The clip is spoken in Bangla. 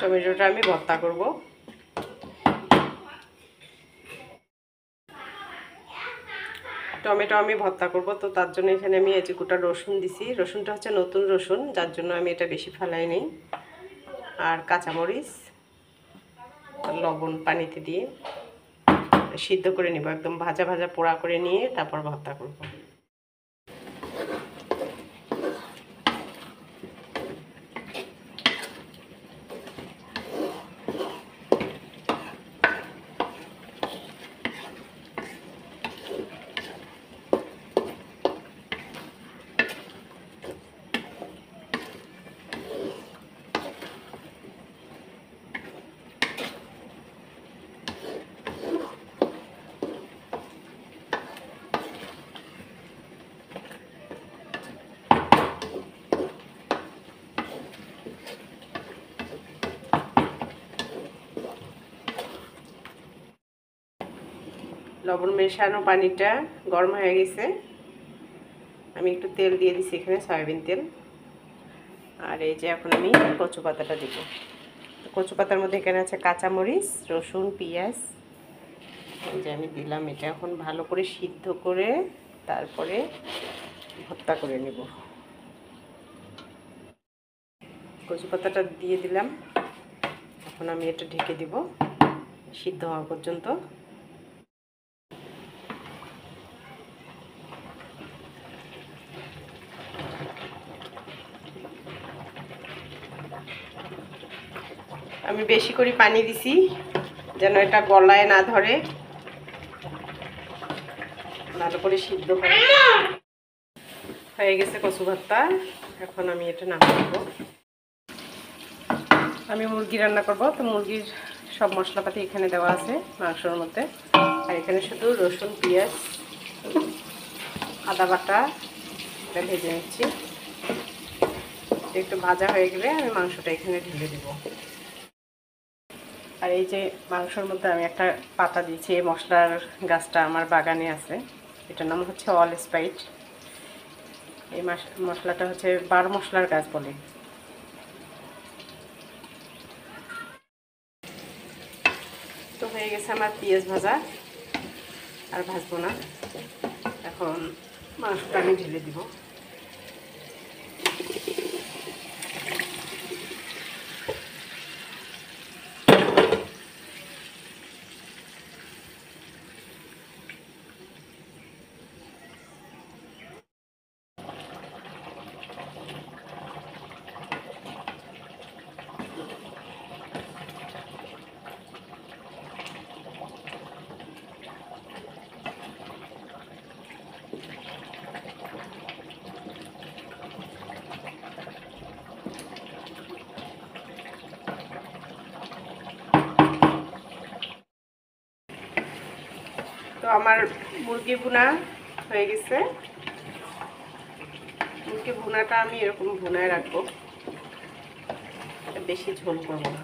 টমেটোটা আমি ভর্তা করব। টমেটো আমি ভর্তা করব, তো তার জন্য এখানে আমি এই যে গোটা রসুন দিছি। রসুনটা হচ্ছে নতুন রসুন, যার জন্য আমি এটা বেশি ফেলাই নেই। আর কাঁচামরিচ, লবণ পানিতে দিয়ে সিদ্ধ করে নিব, একদম ভাজা ভাজা পোড়া করে নিয়ে তারপর ভর্তা করব। লবণ মেশানো পানিটা গরম হয়ে গেছে, আমি একটু তেল দিয়ে দিচ্ছি এখানে, সয়াবিন তেল। আর এই যে এখন আমি কচু পাতাটা দিব। কচু পাতার মধ্যে এখানে আছে কাঁচামরিচ, রসুন, পেঁয়াজ। এই যে আমি দিলাম, এটা এখন ভালো করে সিদ্ধ করে তারপরে ভর্তা করে নেব। কচু পাতাটা দিয়ে দিলাম, এখন আমি এটা ঢেকে দিব সিদ্ধ হওয়া পর্যন্ত। আমি বেশি করে পানি দিছি যেন এটা গলায় না ধরে, ভালো করে সিদ্ধ হয়ে গেছে কচু ভর্তা। এখন আমি এটা নামিয়ে দেব। আমি মুরগি রান্না করব, তো মুরগির সব মশলাপাতি এখানে দেওয়া আছে মাংসের মধ্যে। আর এখানে শুধু রসুন, পেঁয়াজ, আদা বাটা এটা ভেজে নিচ্ছি। একটু ভাজা হয়ে গেলে আমি মাংসটা এখানে ঢেলে দেব। আর এই যে মাংসের মধ্যে আমি একটা পাতা দিয়েছি, এই মশলার গাছটা আমার বাগানে আছে, এটার নাম হচ্ছে অল স্পাইট। এই মশলাটা হচ্ছে 12 মশলার গাছ বলে। তো হয়ে গেছে আমার পেঁয়াজ ভাজা, আর ভাজবো না। এখন মাংসটা আমি ঢেলে দিব। তো আমার মুরগি ভুনা হয়ে গেছে। মুরগি ভুনাটা আমি এরকম ভুনায় রাখবো, বেশি ঝোল করবো না।